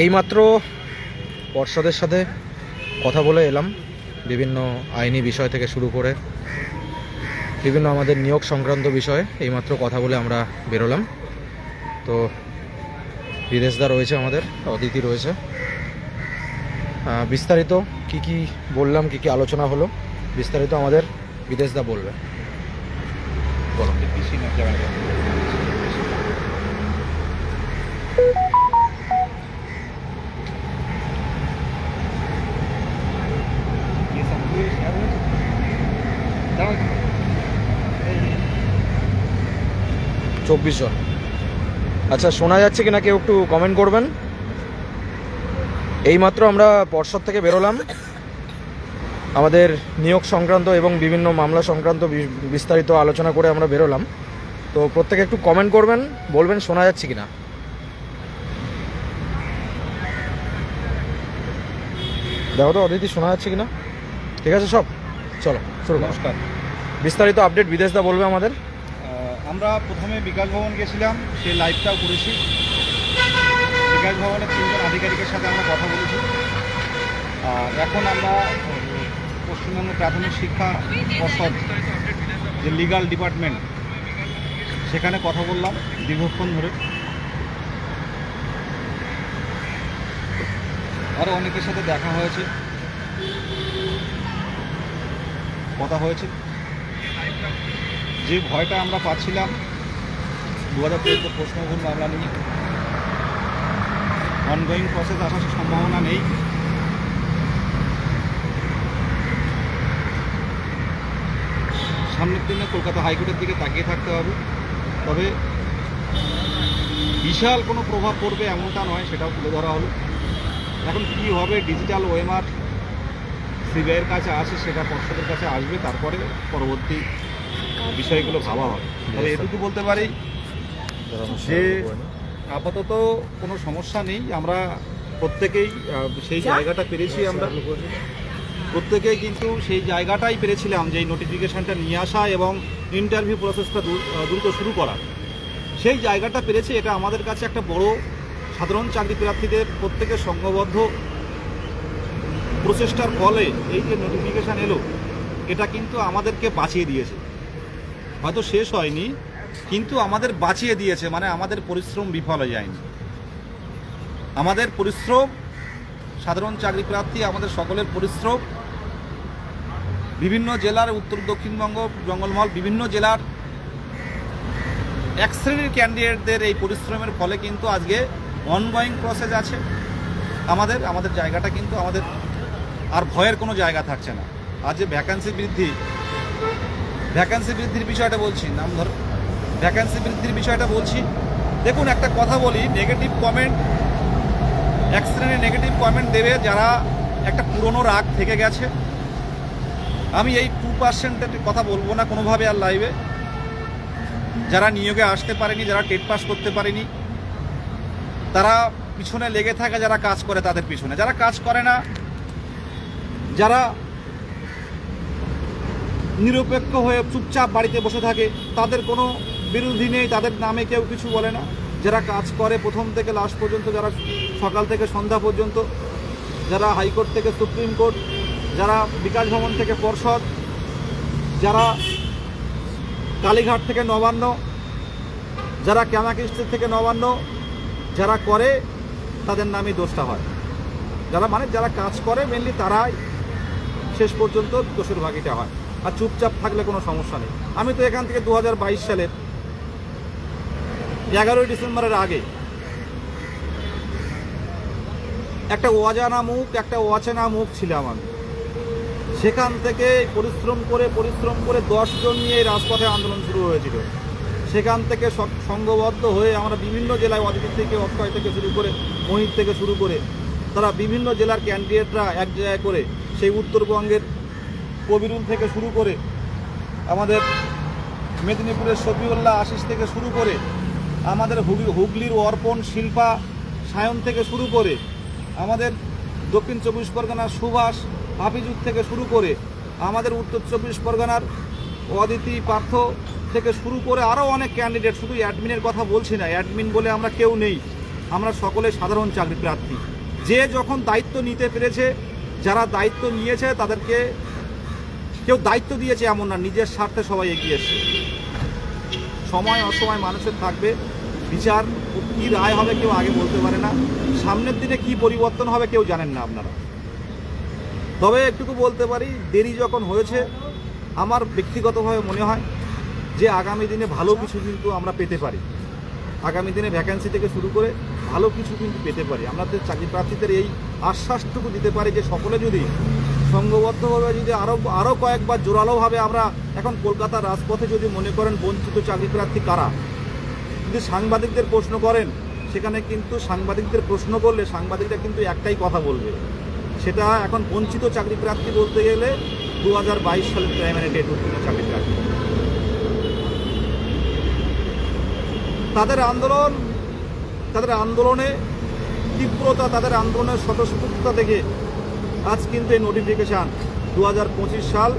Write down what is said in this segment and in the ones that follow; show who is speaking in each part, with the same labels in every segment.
Speaker 1: এইমাত্র পর্ষদের সাথে কথা বলে এলাম, বিভিন্ন আইনি বিষয় থেকে শুরু করে বিভিন্ন আমাদের নিয়োগ সংক্রান্ত বিষয়ে এইমাত্র কথা বলে আমরা বেরোলাম। তো বিদেশদা রয়েছে, আমাদের অদিতি রয়েছে। বিস্তারিত কি বললাম, কি আলোচনা হলো, বিস্তারিত আমাদের বিদেশদা বলবে। বলো। চব্বিশ জন। আচ্ছা, শোনা যাচ্ছে কিনা কেউ একটু কমেন্ট করবেন। এইমাত্র আমরা পর্ষদ থেকে বেরোলাম, আমাদের নিয়োগ সংক্রান্ত এবং বিভিন্ন মামলা সংক্রান্ত বিস্তারিত আলোচনা করে আমরা বেরোলাম। তো প্রত্যেকে একটু কমেন্ট করবেন, বলবেন শোনা যাচ্ছে কিনা। দেখো তো অদিতি শোনা যাচ্ছে কিনা। ঠিক আছে, সব চলো শুরু।
Speaker 2: নমস্কার।
Speaker 1: বিস্তারিত আপডেট বিদেশদা বলবে আমাদের।
Speaker 2: আমরা প্রথমে বিকাশ ভবন গেছিলাম, সেই লাইভটাও করেছি। বিকাশ ভবনের 3 জন আধিকারিকের সাথে আমরা কথা বলেছি। আর এখন আমরা পশ্চিমবঙ্গ প্রাথমিক শিক্ষা পর্ষদ যে লিগাল ডিপার্টমেন্ট, সেখানে কথা বললাম দীর্ঘক্ষণ ধরে। আরও অনেকের সাথে দেখা হয়েছে, কথা হয়েছে। যে ভয়টা আমরা পাচ্ছিলাম 2014 প্রশ্নভুল মামলা নিয়ে, অনগোয়িং প্রসেস আসার সম্ভাবনা নেই। সামনের দিনে কলকাতা হাইকোর্টের দিকে তাকিয়ে থাকতে হবে। তবে বিশাল কোনো প্রভাব পড়বে এমনটা নয়, সেটাও তুলে ধরা হলো। এখন কী হবে, ডিজিটাল ওএমআর সিবিআইয়ের কাছে আছে, সেটা পর্ষদের কাছে আসবে, তারপরে পরবর্তী বিষয়গুলো ভাবা হবে। তবে এটুকু বলতে পারি যে আপাতত কোনো সমস্যা নেই। আমরা প্রত্যেকেই সেই জায়গাটা পেরেছি, আমরা প্রত্যেকেই কিন্তু সেই জায়গাটাই পেরেছিলাম যে এই নোটিফিকেশানটা নিয়ে আসা এবং ইন্টারভিউ প্রসেসটা দ্রুত শুরু করা। সেই জায়গাটা পেরেছি। এটা আমাদের কাছে একটা বড়, সাধারণ চাকরি প্রার্থীদের প্রত্যেকের সংঘবদ্ধ প্রচেষ্টার ফলে এই যে নোটিফিকেশান এলো, এটা কিন্তু আমাদেরকে বাঁচিয়ে দিয়েছে। হয়তো শেষ হয়নি, কিন্তু আমাদের বাঁচিয়ে দিয়েছে, মানে আমাদের পরিশ্রম বিফল হয়ে যায়নি। আমাদের পরিশ্রম, সাধারণ চাকরি প্রার্থী আমাদের সকলের পরিশ্রম, বিভিন্ন জেলার, উত্তর দক্ষিণবঙ্গ, জঙ্গলমহল, বিভিন্ন জেলার এক শ্রেণীর ক্যান্ডিডেটদের এই পরিশ্রমের ফলে কিন্তু আজকে অনগোয়িং প্রসেস আছে। আমাদের জায়গাটা কিন্তু আমাদের আর ভয়ের কোনো জায়গা থাকছে না। আজ যে ভ্যাকান্সি বৃদ্ধির বিষয়টা বলছি, ভ্যাকান্সি বৃদ্ধির বিষয়টা বলছি। দেখুন, একটা কথা বলি, নেগেটিভ কমেন্ট, এক শ্রেণীর নেগেটিভ কমেন্ট দেবে যারা একটা পুরনো রাগ থেকে গেছে। আমি এই 2%-এর কথা বলবো না কোনোভাবে আর লাইভে। যারা নিয়োগে আসতে পারেনি, যারা টেট পাস করতে পারেনি, তারা পিছনে লেগে থাকে, যারা কাজ করে তাদের পিছনে, যারা কাজ করে না, যারা নিরপেক্ষ হয়ে চুপচাপ বাড়িতে বসে থাকে, তাদের কোনো বিরোধী নেই, তাদের নামে কেউ কিছু বলে না। যারা কাজ করে প্রথম থেকে লাস্ট পর্যন্ত, যারা সকাল থেকে সন্ধ্যা পর্যন্ত, যারা হাইকোর্ট থেকে সুপ্রিম কোর্ট, যারা বিকাশ ভবন থেকে পর্ষদ, যারা কালীঘাট থেকে নবান্ন, যারা ক্যামাকিস্ট থেকে নবান্ন, যারা করে তাদের নামই দোষটা হয়। যারা কাজ করে মেনলি তারাই শেষ পর্যন্ত দোষের ভাগিটা হয়। আর চুপচাপ থাকলে কোনো সমস্যা নেই। আমি তো এখান থেকে 2022 সালের 11ই ডিসেম্বরের আগে একটা অজানা মুখ, একটা অচেনা মুখ ছিলাম আমি। সেখান থেকে পরিশ্রম করে 10 জন নিয়ে রাজপথে আন্দোলন শুরু হয়েছিল। সেখান থেকে সংঘবদ্ধ হয়ে আমরা বিভিন্ন জেলায়, অদিতি থেকে, অক্ষয় থেকে শুরু করে, মোহিত থেকে শুরু করে, তারা বিভিন্ন জেলার ক্যান্ডিডেটরা এক জায়গায় করে, সেই উত্তরবঙ্গের কবিরুল থেকে শুরু করে আমাদের মেদিনীপুরের শফিউল্লাহ আশিস থেকে শুরু করে আমাদের হুগলির অর্পণ শিল্পা সায়ন থেকে শুরু করে আমাদের দক্ষিণ চব্বিশ পরগনার সুভাষ হাফিজুর থেকে শুরু করে আমাদের উত্তর চব্বিশ পরগনার অদিতি পার্থ থেকে শুরু করে আরও অনেক ক্যান্ডিডেট, শুধু অ্যাডমিনের কথা বলছি না, অ্যাডমিন বলে আমরা কেউ নেই, আমরা সকলে সাধারণ চাকরি প্রার্থী। যে যখন দায়িত্ব নিতে পেরেছে, যারা দায়িত্ব নিয়েছে তাদেরকে কেউ দায়িত্ব দিয়েছে এমন না, নিজের স্বার্থে সবাই এগিয়ে এসছে। সময় অসময় মানুষের থাকবে, বিচার কী রায় হবে কেউ আগে বলতে পারে না, সামনের দিনে কি পরিবর্তন হবে কেউ জানেন না আপনারা। তবে একটুকু বলতে পারি, দেরি যখন হয়েছে আমার ব্যক্তিগতভাবে মনে হয় যে আগামী দিনে ভালো কিছু কিন্তু আমরা পেতে পারি। আগামী দিনে ভ্যাকেন্সি থেকে শুরু করে ভালো কিছু কিন্তু পেতে পারি। আমাদের চাকরি প্রার্থীদের এই আশ্বাসটুকু দিতে পারি যে সকলে যদি সংঘবদ্ধভাবে যদি আরও কয়েকবার জোরালোভাবে আমরা এখন কলকাতার রাজপথে যদি মনে করেন বঞ্চিত চাকরি প্রার্থী কারা, যদি সাংবাদিকদের প্রশ্ন করেন, সেখানে কিন্তু সাংবাদিকদের প্রশ্ন করলে সাংবাদিকরা কিন্তু একটাই কথা বলবে, সেটা এখন বঞ্চিত চাকরি প্রার্থী বলতে গেলে 2022 সালের প্রাইমারি ডেট উত্তীর্ণ চাকরি প্রার্থী। তাদের আন্দোলনে তীব্রতা, তাদের আন্দোলনের স্বতঃস্ফূর্ততা থেকে আজ কিন্তু এই নোটিফিকেশান 2025 সাল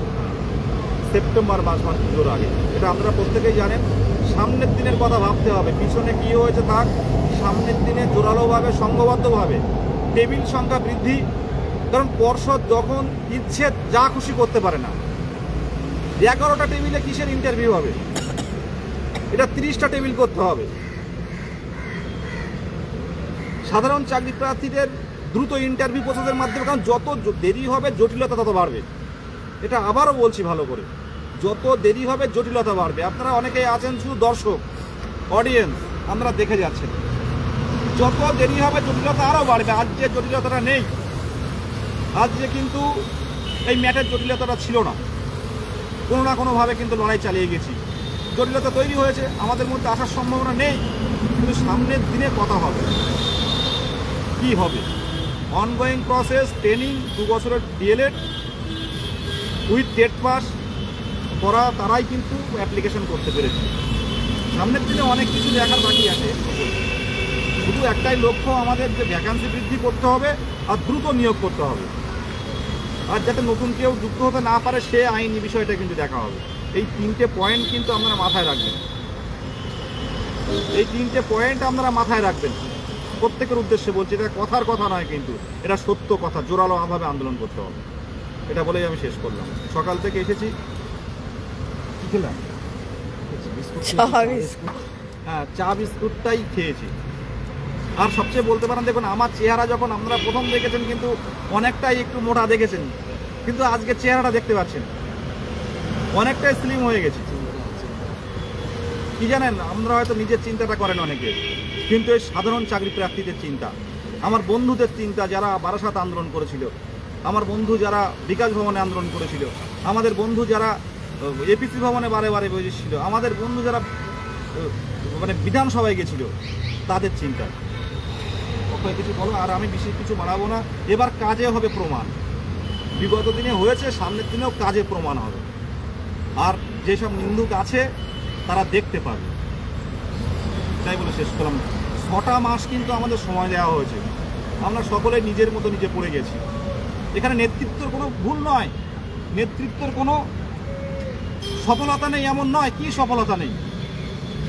Speaker 2: সেপ্টেম্বর মাস পুজোর আগে। এটা আপনারা প্রত্যেকেই জানেন। সামনের দিনের কথা ভাবতে হবে, পিছনে কী হয়েছে থাক, সামনের দিনে জোরালোভাবে সংঘবদ্ধভাবে টেবিল সংখ্যা বৃদ্ধি, কারণ পর্ষদ যখন ইচ্ছে যা খুশি করতে পারে না। 11টা টেবিলে কিসের ইন্টারভিউ হবে, এটা 30টা টেবিল করতে হবে। সাধারণ চাকরি প্রার্থীদের দ্রুত ইন্টারভিউ প্রসেসের মাধ্যমে, কারণ যত দেরি হবে জটিলতা তত বাড়বে। এটা আবারও বলছি ভালো করে, যত দেরি হবে জটিলতা বাড়বে। আপনারা অনেকেই আছেন শুধু দর্শক, অডিয়েন্স, আমরা দেখে যাচ্ছেন। যত দেরি হবে জটিলতা আরও বাড়বে। আজ যে জটিলতাটা নেই, আজ যে কিন্তু এই ম্যাটের জটিলতাটা ছিল না, কোনো না কোনোভাবে কিন্তু লড়াই চালিয়ে গেছি, জটিলতা তৈরি হয়েছে, আমাদের মধ্যে আসার সম্ভাবনা নেই, কিন্তু সামনের দিনে কথা হবে। কি হবে? অনগোয়িং প্রসেস, ট্রেনিং, 2 বছরের ডিএলএড উইথ টেট পাস করা, তারাই কিন্তু অ্যাপ্লিকেশন করতে পেরেছে। সামনের দিনে অনেক কিছু দেখার বাকি আছে। শুধু একটাই লক্ষ্য আমাদের, যে ভ্যাকান্সি বৃদ্ধি করতে হবে আর দ্রুত নিয়োগ করতে হবে, আর যাতে নতুন কেউ যুক্ত হতে না পারে সে আইনি বিষয়টা কিন্তু দেখা হবে। এই 3টে পয়েন্ট কিন্তু আপনারা মাথায় রাখবেন, এই 3টে পয়েন্ট আপনারা মাথায় রাখবেন। প্রত্যেকের উদ্দেশ্যে বলছি, এটা কথার কথা নয়, কিন্তু এটা সত্য কথা। জোরালোভাবে আন্দোলন করতে হবে, এটা বলেই আমি শেষ করলাম। সকাল থেকে এসেছি, কি খেলাম? হ্যাঁ, চা বিস্কুটটাই খেয়েছি। আর সবচেয়ে বলতে পারেন, দেখুন আমার চেহারা যখন আপনারা প্রথম দেখেছেন কিন্তু অনেকটাই একটু মোটা দেখেছেন, কিন্তু আজকে চেহারাটা দেখতে পাচ্ছেন অনেকটাই স্লিম হয়ে গেছে। কি জানেন, আমরা হয়তো নিজের চিন্তাটা করেন অনেকে, কিন্তু এই সাধারণ চাকরি প্রার্থীদের চিন্তা, আমার বন্ধুদের চিন্তা, যারা বারাসাত আন্দোলন করেছিল, আমার বন্ধু যারা বিকাশ ভবনে আন্দোলন করেছিল, আমাদের বন্ধু যারা এপিসি ভবনে বারে বারে বসেছিল, আমাদের বন্ধু যারা মানে বিধানসভায় গেছিল, তাদের চিন্তা। কিছু বলো, আর আমি বিশেষ কিছু বাড়াবো না। এবার কাজে হবে প্রমাণ, বিগত দিনে হয়েছে, সামনের দিনেও কাজে প্রমাণ হবে। আর যেসব নিন্দুক আছে তারা দেখতে পাবে, তাই বলে শেষ করলাম। 6টা মাস কিন্তু আমাদের সময় দেওয়া হয়েছে, আমরা সকলে নিজের মতো নিজে পড়ে গেছি। এখানে নেতৃত্বের কোনো ভুল নয়, নেতৃত্বের কোনো সফলতা নেই এমন নয়। কি সফলতা নেই?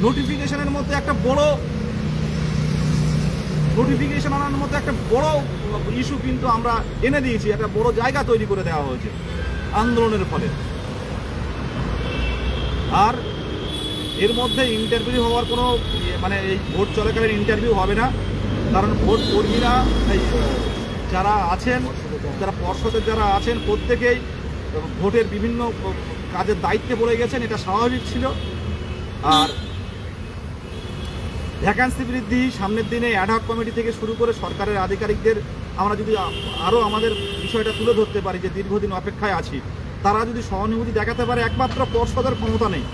Speaker 2: নোটিফিকেশনের মধ্যে একটা বড় নোটিফিকেশন আনার মধ্যে একটা বড় ইস্যু কিন্তু আমরা এনে দিয়েছি, একটা বড় জায়গা তৈরি করে দেওয়া হয়েছে আন্দোলনের ফলে। আর এর মধ্যে ইন্টারভিউ হওয়ার কোনো মানে এই ভোট চলাকালীন ইন্টারভিউ হবে না, কারণ ভোট কর্মীরা যারা আছেন, যারা পর্ষদের যারা আছেন, প্রত্যেকেই ভোটের বিভিন্ন কাজের দায়িত্বে পড়ে গেছেন, এটা স্বাভাবিক ছিল। আর ভ্যাকান্সি বৃদ্ধি, সামনের দিনে অ্যাডহক কমিটি থেকে শুরু করে সরকারের আধিকারিকদের আমরা যদি আরও আমাদের বিষয়টা তুলে ধরতে পারি যে দীর্ঘদিন অপেক্ষায় আছি, তারা যদি সহানুভূতি দেখাতে পারে। একমাত্র পর্ষদের ক্ষমতা নেই,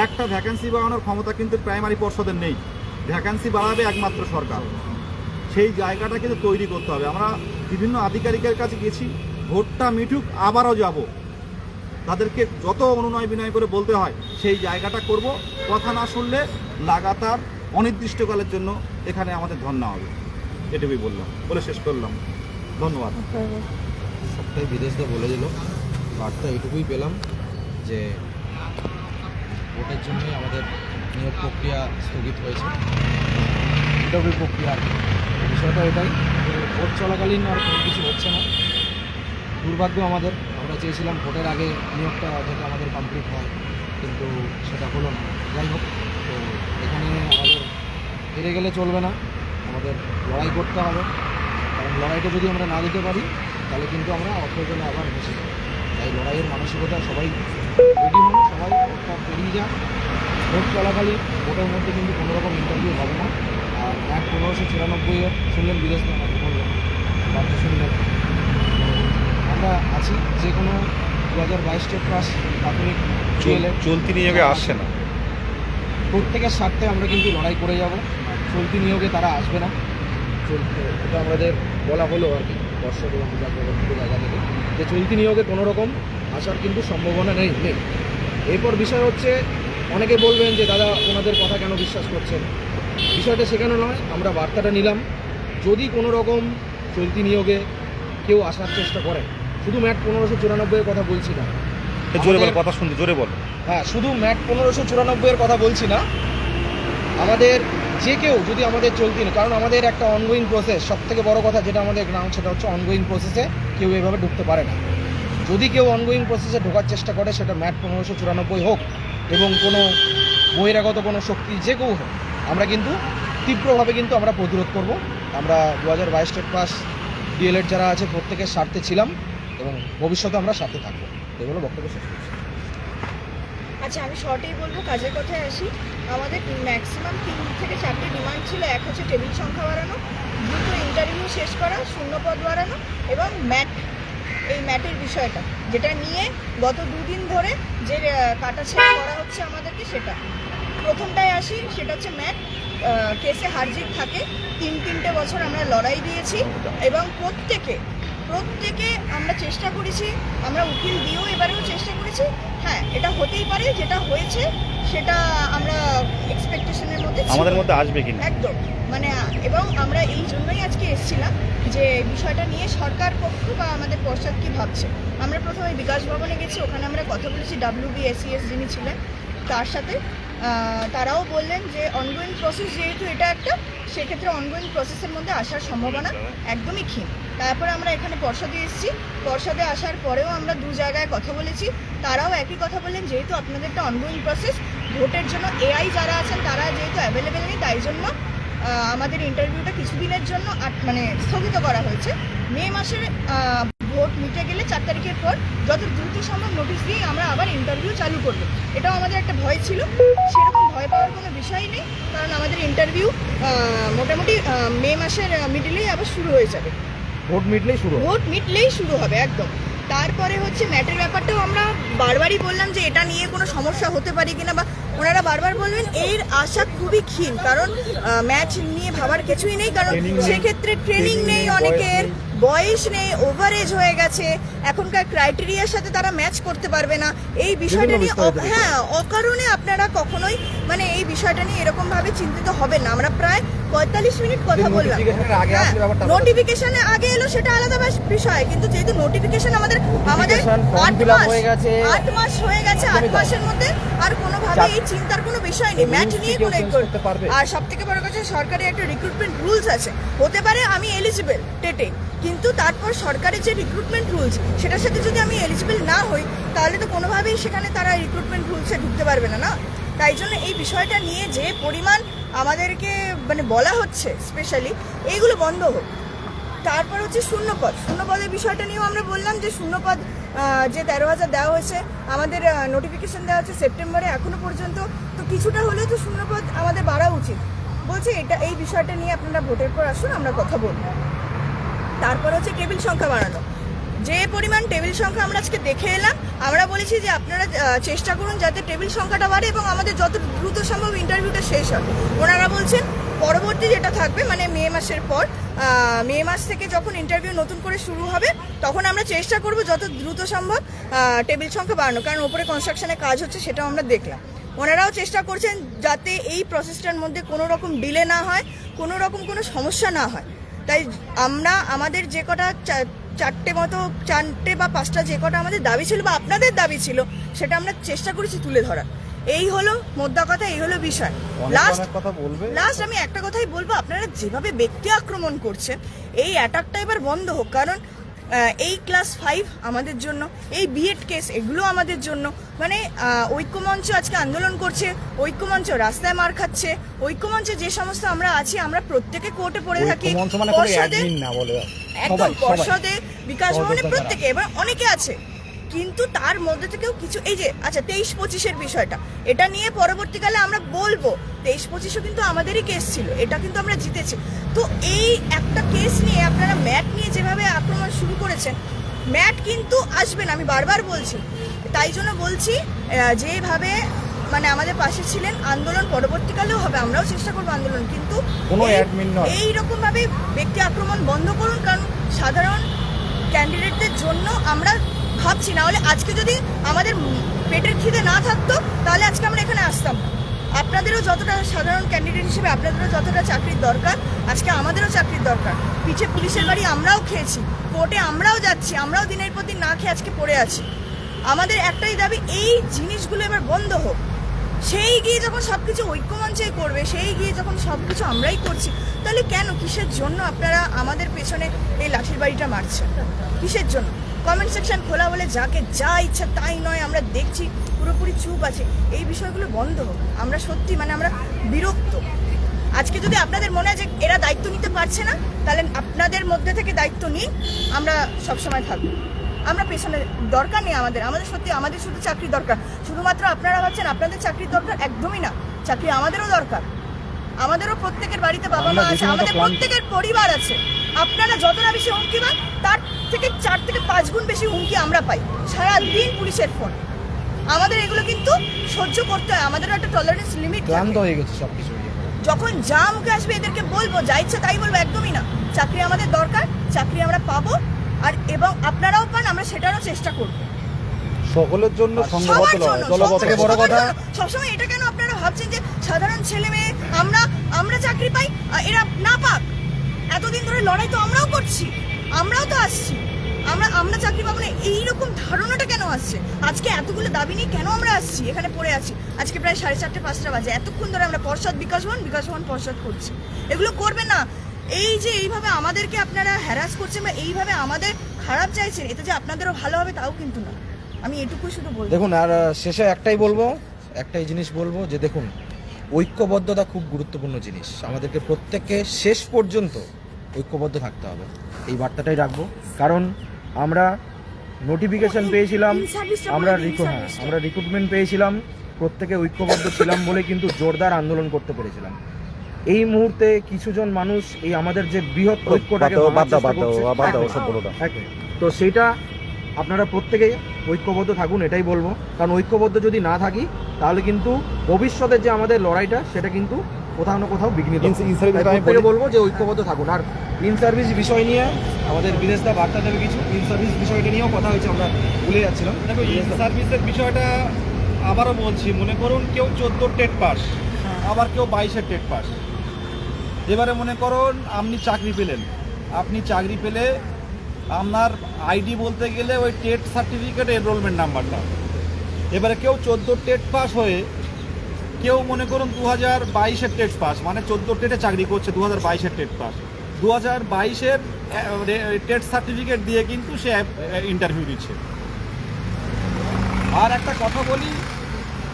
Speaker 2: একটা ভ্যাকান্সি বাড়ানোর ক্ষমতা কিন্তু প্রাইমারি পর্ষদের নেই, ভ্যাকান্সি বাড়াবে একমাত্র সরকার। সেই জায়গাটা কিন্তু তৈরি করতে হবে। আমরা বিভিন্ন আধিকারিকের কাছে গেছি, ভোটটা মিটুক আবারও যাব, তাদেরকে যত অনুনয় বিনয় করে বলতে হয় সেই জায়গাটা করব। কথা না শুনলে লাগাতার অনির্দিষ্টকালের জন্য এখানে আমাদের ধর্ণা হবে, এটুকুই বললাম, বলে শেষ করলাম। ধন্যবাদ।
Speaker 1: সবটাই বিদেশে বলে দিল, বার্তা এটুকুই পেলাম যে ভোটের জন্যই আমাদের নিয়োগ প্রক্রিয়া স্থগিত হয়েছে, এটুকুই প্রক্রিয়া আর কি। বিষয়টা এটাই যে ভোট চলাকালীন আর কোনো কিছু হচ্ছে না। দুর্ভাগ্য আমাদের, আমরা চেয়েছিলাম ভোটের আগে নিয়োগটা যাতে আমাদের কমপ্লিট হয়, কিন্তু সেটা হলো না। যাই হোক, তো এখানে আমাদের হেরে গেলে চলবে না, আমাদের লড়াই করতে হবে। কারণ লড়াইটা যদি আমরা না দিতে পারি তাহলে কিন্তু আমরা অপ্রয়োজনে আবার বসে যাবো। তাই লড়াইয়ের মানসিকতা সবাই রেডি হন, সবাই ভোটটা পেরিয়ে যান। ভোট চলাকালীন ভোটের মধ্যে কিন্তু কোনো রকম ইন্টারভিউ হবে না। আর 1594 শুনলেন বিদেশ থেকে আমাকে বললেন, বার্তা শুনলেন। আমরা আছি যে কোনো 2022 স্টেট পাস প্রাথমিক
Speaker 2: চলতি নিয়োগে আসছে না,
Speaker 1: প্রত্যেকের স্বার্থে আমরা কিন্তু লড়াই করে যাব। চলতি নিয়োগে তারা আসবে না, এটা আমাদের বলা হলো আর কি দর্শক এবং বিভাগীয় জায়গা থেকে, যে চলতি নিয়োগে কোনো রকম আসার কিন্তু সম্ভাবনা নেই। এরপর বিষয় হচ্ছে, অনেকে বলবেন যে দাদা ওনাদের কথা কেন বিশ্বাস করছেন। বিষয়টা সেখানে নয়, আমরা বার্তাটা নিলাম। যদি কোনো রকম চলতি নিয়োগে কেউ আসার চেষ্টা করে, শুধু ম্যাট 1594 কথা বলছি না,
Speaker 2: জোরে বল, কথা শুনতে জোরে বল।
Speaker 1: হ্যাঁ, শুধু ম্যাট 1594 কথা বলছি না, আমাদের যে কেউ যদি আমাদের চলতি না, কারণ আমাদের একটা অনগোয়িং প্রসেস, সব থেকে বড় কথা যেটা আমাদের গ্রাউন্ড, সেটা হচ্ছে অনগোয়িং প্রসেসে কেউ এভাবে ঢুকতে পারে না। যদি কেউ অনগোয়িং প্রসেসে ঢোকার চেষ্টা করে, সেটা ম্যাট 1594 হোক এবং কোনো বহিরাগত কোনো শক্তি যে কেউ হোক, আমরা কিন্তু তীব্রভাবে কিন্তু আমরা প্রতিরোধ করব। আমরা 2022 স্টেট পাস ডিএলএড যারা আছে প্রত্যেকের স্বার্থে ছিলাম এবং ভবিষ্যতে আমরা সাথে থাকবো। এগুলো বক্তব্য শেষ করছি।
Speaker 3: আচ্ছা, আমি শর্টেই বলবো, কাজের কথায় আসি। আমাদের ম্যাক্সিমাম 3 থেকে 4টে ডিমান্ড ছিল। এক হচ্ছে টেবিল সংখ্যা বাড়ানো, দ্রুত ইন্টারভিউ শেষ করা, শূন্যপদ বাড়ানো এবং এই ম্যাটের বিষয়টা, যেটা নিয়ে গত 2 দিন ধরে যে কাটাছেড়া করা হচ্ছে আমাদেরকে, সেটা প্রথমটায় আসি। সেটা হচ্ছে ম্যাট কেসে হারজিত থাকে। 3 বছর আমরা লড়াই দিয়েছি এবং প্রত্যেকে আমরা চেষ্টা করেছি, আমরা উকিল দিয়েও এবারেও চেষ্টা করেছি। হ্যাঁ, এটা হতেই পারে, যেটা হয়েছে সেটা আমরা এক্সপেকটেশনের মধ্যে ছিল।
Speaker 2: আমাদের মধ্যে আসবে কিনা
Speaker 3: একদম, মানে এবং আমরা এই জন্যই আজকে এসেছিলাম যে বিষয়টা নিয়ে সরকার পক্ষ বা আমাদের পর্ষদ কী ভাবছে। আমরা প্রথমে বিকাশ ভবনে গেছি, ওখানে আমরা কথা বলেছি WBSES যিনি ছিলেন তার সাথে। তারাও বললেন যে অনগোয়িং প্রসেস যেহেতু এটা একটা, সেক্ষেত্রে অনগোয়িং প্রসেসের মধ্যে আসার সম্ভাবনা একদমই ক্ষীণ। তারপরে আমরা এখানে পর্ষদে এসেছি, পর্ষদে আসার পরেও আমরা 2 জায়গায় কথা বলেছি। তারাও একই কথা বললেন, যেহেতু আপনাদেরটা অনগোয়িং প্রসেস, ভোটের জন্য এআই যারা আছেন তারা যেহেতু অ্যাভেলেবেল নেই, তাই জন্য আমাদের ইন্টারভিউটা কিছুদিনের জন্য মানে স্থগিত করা হয়েছে। মে মাসের ভোট মিটে গেলে 4 তারিখের পর যত দ্রুত সম্ভব নোটিশ দিয়ে আমরা আবার ইন্টারভিউ চালু করব। এটাও আমাদের একটা ভয় ছিল, সেরকম ভয় পাওয়ার কোনো বিষয় নেই, কারণ আমাদের ইন্টারভিউ মোটামুটি মে মাসের মিডলেই আবার শুরু হয়ে যাবে।
Speaker 1: ভোট মিটলেই শুরু
Speaker 3: হবে একদম। তারপরে হচ্ছে ম্যাটের ব্যাপারটাও আমরা বারবারই বললাম যে এটা নিয়ে কোনো সমস্যা হতে পারে কিনা, বা ওনারা বারবার বলবেন এর আশা খুবই ক্ষীণ, কারণ ম্যাচ নিয়ে ভাবার কিছুই নেই, কারণ সেক্ষেত্রে ট্রেনিং নেই, অনেকের বয়স নেই, ওভারেজ হয়ে গেছে, এখনকার ক্রাইটেরিয়ার সাথে তারা ম্যাচ করতে পারবে না। এই বিষয়টা নিয়ে হ্যাঁ, অকারণে আপনারা কখনোই মানে এই বিষয়টা নিয়ে এরকমভাবে চিন্তিত হবেন না। আমরা প্রায় 45 মিনিট কথা বললাম। নোটিফিকেশনে আগে এলো সেটা আলাদা বিষয়, কিন্তু যেহেতু নোটিফিকেশন আমাদের 8 মাস হয়ে গেছে, 8 মাসের মধ্যে আর কোনোভাবে এই চিন্তার কোনো বিষয় নেই। ম্যাচ নিয়ে কোনো করতে পারবে। আর সব থেকে বড় কথা, সরকারি একটা রিক্রুটমেন্ট রুলস আছে। হতে পারে আমি এলিজিবল টেটে, কিন্তু তারপর সরকারের যে রিক্রুটমেন্ট রুলস, সেটার সাথে যদি আমি এলিজিবল না হই, তাহলে তো কোনোভাবেই সেখানে তারা রিক্রুটমেন্ট রুলসে ঢুকতে পারবে না, না? তাই জন্য এই বিষয়টা নিয়ে যে পরিমাণ আমাদেরকে মানে বলা হচ্ছে, স্পেশালি এইগুলো বন্ধ হোক। তারপর হচ্ছে শূন্যপদের বিষয়টা নিয়েও আমরা বললাম যে শূন্যপদ যে 13,000 দেওয়া হয়েছে, আমাদের নোটিফিকেশন দেওয়া হচ্ছে সেপ্টেম্বরে, এখনো পর্যন্ত তো কিছুটা হলেও তো শূন্যপদ আমাদের বাড়া উচিত। বলছে এই বিষয়টা নিয়ে আপনারা ভোটের পর আসুন, আমরা কথা বলব। তারপর হচ্ছে টেবিল সংখ্যা বাড়ানো। যে পরিমাণ টেবিল সংখ্যা আমরা আজকে দেখে এলাম, আমরা বলেছি যে আপনারা চেষ্টা করুন যাতে টেবিল সংখ্যাটা বাড়ে এবং আমাদের যত দ্রুত সম্ভব ইন্টারভিউটা শেষ হয়। ওনারা বলছেন পরবর্তী যেটা থাকবে মানে মে মাসের পর, মে মাস থেকে যখন ইন্টারভিউ নতুন করে শুরু হবে তখন আমরা চেষ্টা করব যত দ্রুত সম্ভব টেবিল সংখ্যা বাড়ানো, কারণ ওপরে কনস্ট্রাকশনের কাজ হচ্ছে সেটাও আমরা দেখলাম। ওনারাও চেষ্টা করছেন যাতে এই প্রসেসটার মধ্যে কোনো রকম ডিলে না হয়, কোনো রকম কোনো সমস্যা না হয়। তাই আমরা আমাদের যে কটা চারটে বা পাঁচটা যে কটা আমাদের দাবি ছিল বা আপনাদের দাবি ছিল সেটা আমরা চেষ্টা করেছি তুলে ধরার। এই হলো মোদ্দা কথা, এই হলো বিষয়। লাস্ট আমি একটা কথাই বলবো, আপনারা যেভাবে ব্যক্তি আক্রমণ করছেন এই অ্যাটাকটা এবার বন্ধ হোক, কারণ এই ক্লাস 5 আমাদের জন্য, এই বিএড কেস এগুলো আমাদের জন্য। মানে ঐক্যমঞ্চ আজকে আন্দোলন করছে, ঐক্যমঞ্চ রাস্তায় মার খাচ্ছে, ঐক্যমঞ্চে যে সমস্ত আমরা আছি আমরা প্রত্যেকে কোর্টে পড়ে থাকি, একদম পর্ষদে, বিকাশ ভবনে, প্রত্যেকে, এবার অনেকে আছে। কিন্তু তার মধ্যে থেকেও কিছু এই যে আচ্ছা 23-25-এর বিষয়টা, এটা নিয়ে পরবর্তীকালে আমরা বলবো 23-25ও কিন্তু আমাদেরই কেস ছিল, এটা কিন্তু আমরা জিতেছি। তো এই একটা কেস নিয়ে আপনারা ম্যাট নিয়ে যেভাবে আক্রমণ শুরু করেছেন, ম্যাট কিন্তু আসবেন, আমি বারবার বলছি। তাই জন্য বলছি যেভাবে মানে আমাদের পাশে ছিলেন, আন্দোলন পরবর্তীকালেও হবে, আমরাও চেষ্টা করবো আন্দোলন, কিন্তু এইরকম ভাবে ব্যক্তি আক্রমণ বন্ধ করুন, কারণ সাধারণ ক্যান্ডিডেটদের জন্য আমরা ভাবছি। না হলে আজকে যদি আমাদের পেটের খিদে না থাকতো তাহলে আজকে আমরা এখানে আসতাম না। আপনাদেরও যতটা সাধারণ ক্যান্ডিডেট হিসেবে আপনাদেরও যতটা চাকরির দরকার, আজকে আমাদেরও চাকরির দরকার। পিছে পুলিশের বাড়ি আমরাও খেয়েছি, কোর্টে আমরাও যাচ্ছি, আমরাও দিনের পর দিন না খেয়ে আজকে পড়ে আছি। আমাদের একটাই দাবি, এই জিনিসগুলো এবার বন্ধ হোক। সেই গিয়ে যখন সবকিছু ঐক্যমঞ্চেই করবে, সেই গিয়ে যখন সবকিছু আমরাই করছি, তাহলে কেন, কিসের জন্য আপনারা আমাদের পেছনে এই লাঠির বাড়িটা মারছেন? কিসের জন্য? কমেন্ট সেকশন খোলা বলে যাকে যা ইচ্ছা তাই নয়, আমরা দেখছি পুরোপুরি চুপ আছে। এই বিষয়গুলো বন্ধ হোক। আমরা সত্যি মানে আমরা বিরক্ত। আজকে যদি আপনাদের মনে হয় যে এরা দায়িত্ব নিতে পারছে না, তাহলে আপনাদের মধ্যে থেকে দায়িত্ব নিন, আমরা সবসময় থাকবো। আমরা পেছনে দরকার নেই আমাদের, সত্যি আমাদের শুধু চাকরি দরকার। শুধুমাত্র আপনারা ভাবছেন আপনাদের চাকরির দরকার, একদমই না। চাকরি আমাদেরও দরকার, আমাদেরও প্রত্যেকের বাড়িতে বাবা মা আছে, আমাদের প্রত্যেকের পরিবার আছে। আপনারা যতটা বেশি হুমকি পান তার থেকে 4 থেকে 5 গুণ বেশি হুমকি আমরা পাই সারাদিন পুলিশের ফোন। আমাদের এগুলো কিন্তু সহ্য করতে হয়, আমাদেরও একটা টলারেন্স লিমিট।
Speaker 1: ক্লান্ত হয়ে গেছে সবকিছু।
Speaker 3: যখন যা মুখে আসবে এদেরকে বলবো, যা ইচ্ছা তাই বলবো, একদমই না। চাকরি আমাদের দরকার, চাকরি আমরা পাবো, আর এবং আপনারাও পান, আমরা সেটারও চেষ্টা করবো
Speaker 2: সকলের জন্য।
Speaker 3: বড় কথা সবসময় এটা কেন আপনারা ভাবছেন যে সাধারণ ছেলে মেয়ে আমরা চাকরি পাই, এরা না পাক? এতদিন ধরে লড়াই তো আমরাও করছি, আমরাও তো আসছি, আমরা চাকরি পাবো না, এইরকম ধারণাটা কেন আসছে? আজকে এতগুলো দাবি নিয়ে কেন আমরা আসছি, এখানে পড়ে আছি? আজকে প্রায় 4:30-5টা বাজে, এতক্ষণ ধরে আমরা পর্ষদ, বিকাশ ভবন পর্ষদ করছি। এগুলো করবেন না। এই যে এইভাবে আমাদেরকে আপনারা হ্যারাস করছেন বা এইভাবে আমাদের খারাপ চাইছেন, এতে যে আপনাদেরও ভালো হবে তাও কিন্তু না। আমি এটুকু শুধু বলবো।
Speaker 1: দেখুন, আর শেষে একটাই জিনিস বলবো যে দেখুন, ঐক্যবদ্ধতা খুব গুরুত্বপূর্ণ জিনিস। আমাদেরকে প্রত্যেককে শেষ পর্যন্ত ঐক্যবদ্ধ থাকতে হবে, এই বার্তাটাই রাখবো। কারণ আমরা নোটিফিকেশন পেয়েছিলাম, আমরা রিক্রুটমেন্ট পেয়েছিলাম, প্রত্যেকে ঐক্যবদ্ধ ছিলাম বলে কিন্তু জোরদার আন্দোলন করতে পেরেছিলাম। এই মুহূর্তে কিছুজন মানুষ এই আমাদের যে বৃহৎ ঐক্যটাকে তো সেইটা আপনারা প্রত্যেকেই ঐক্যবদ্ধ থাকুন, এটাই বলবো। কারণ ঐক্যবদ্ধ যদি না থাকি তাহলে কিন্তু ভবিষ্যতের যে আমাদের লড়াইটা সেটা কিন্তু কোথাও না কোথাও বিঘ্নিত। প্রত্যেকে বলবো যে ঐক্যবদ্ধ থাকুন। আর ইন সার্ভিস বিষয় নিয়ে আমাদের বিদেশদা বার্তা দেবে কিছু। ইন সার্ভিস বিষয়টা নিয়েও কথা হয়েছে, আমরা ভুলে যাচ্ছিলাম।
Speaker 2: দেখো, ইন সার্ভিসের বিষয়টা আবারও বলছি, মনে করুন কেউ 14 টেট পাস, আবার কেউ 22 টেট পাস। এবারে মনে করুন আপনি চাকরি পেলেন, পেলে আপনার আইডি বলতে গেলে ওই টেট সার্টিফিকেট, এনরোলমেন্ট নাম্বারটা। এবারে কেউ 14 টেট পাস হয়ে, কেউ মনে করুন 2022 টেট পাস, মানে 14 টেটে চাকরি করছে, 2022 টেট পাস, 2022 টেট সার্টিফিকেট দিয়ে কিন্তু সে ইন্টারভিউ দিচ্ছে। আর একটা কথা বলি,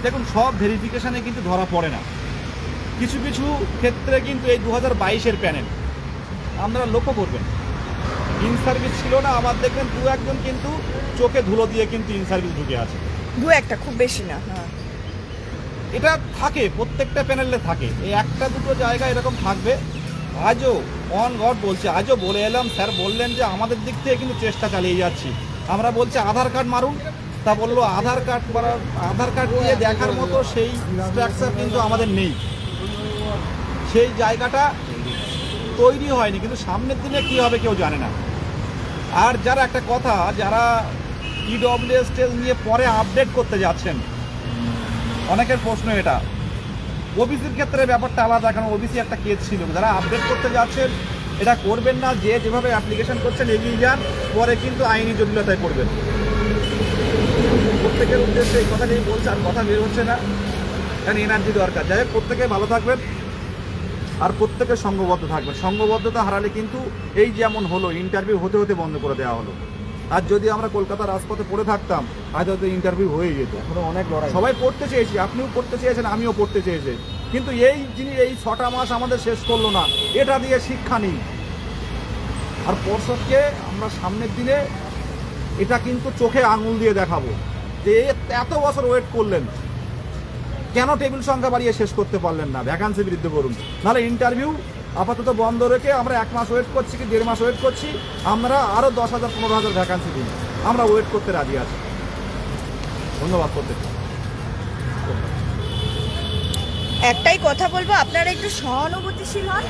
Speaker 2: দেখুন সব ভেরিফিকেশানে কিন্তু ধরা পড়ে না, কিছু কিছু ক্ষেত্রে কিন্তু এই 2022 প্যানেল আপনারা লক্ষ্য করবেন, ইন সার্ভিস ছিল না, আমার দেখবেন 2-1 কিন্তু চোখে ধুলো দিয়ে কিন্তু ইন সার্ভিস ঢুকে আছে,
Speaker 3: 2-1, খুব বেশি না।
Speaker 2: এটা থাকে প্রত্যেকটা প্যানেলে থাকে, এই 1-2 জায়গা এরকম থাকবে আজও অন গড বলছে, আজও বলে এলাম, স্যার বললেন যে আমাদের দিক থেকে কিন্তু চেষ্টা চালিয়ে যাচ্ছি। আমরা বলছি আধার কার্ড মারুন, তা বললো আধার কার্ড দিয়ে দেখার মতো সেই স্ট্রাকচার কিন্তু আমাদের নেই, সেই জায়গাটা তৈরি হয়নি, কিন্তু সামনের দিনে কী হবে কেউ জানে না। আর যারা একটা কথা, যারা ইডব্লিউএস টেস্ট নিয়ে পরে আপডেট করতে যাচ্ছেন, অনেকের প্রশ্ন এটা, ওবিসির ক্ষেত্রে ব্যাপারটা আলাদা, কারণ ওবিসি একটা কেস ছিল। যারা আপডেট করতে যাচ্ছেন এটা করবেন না, যে যেভাবে অ্যাপ্লিকেশন করছেন এগিয়ে যান, পরে কিন্তু আইনি জটিলতায় পড়বেন। প্রত্যেকের উদ্দেশ্যে এই কথা নিয়ে বলছে, আর কথা বের হচ্ছে না, কারণ এনার্জি দরকার। যাই হোক, প্রত্যেকে ভালো থাকবেন আর প্রত্যেকে সঙ্গবদ্ধ থাকবেন। সঙ্গবদ্ধতা হারালে কিন্তু এই যেমন হলো, ইন্টারভিউ হতে হতে বন্ধ করে দেওয়া হলো। আর যদি আমরা কলকাতার রাজপথে পড়ে থাকতাম, হয়তো ইন্টারভিউ হয়ে যেত।
Speaker 1: এখনো অনেক লড়াই।
Speaker 2: সবাই পড়তে চেয়েছি, আপনিও পড়তে চেয়েছেন, আমিও পড়তে চেয়েছি, কিন্তু এই জিনিস এই 6টা মাস আমাদের শেষ করলো না, এটা দিয়ে শিক্ষা নেই। আর পর্ষদকে আমরা সামনের দিনে এটা কিন্তু চোখে আঙুল দিয়ে দেখাবো যে এত বছর ওয়েট করলেন, কেন টেবিল সংখ্যা বাড়িয়ে শেষ করতে পারলেন না, ভ্যাকান্সি বৃদ্ধি করুন। নাহলে ইন্টারভিউ আপাতত বন্ধ রেখে আমরা 1 মাস ওয়েট করছি কি 1.5 মাস ওয়েট করছি, আমরা আরও 10,000 15,000 ভ্যাকান্সি দিন, আমরা ওয়েট করতে রাজি আছি। ধন্যবাদ প্রত্যেককে।
Speaker 3: একটাই কথা বলবো, আপনারা একটু সহানুভূতিশীল হন।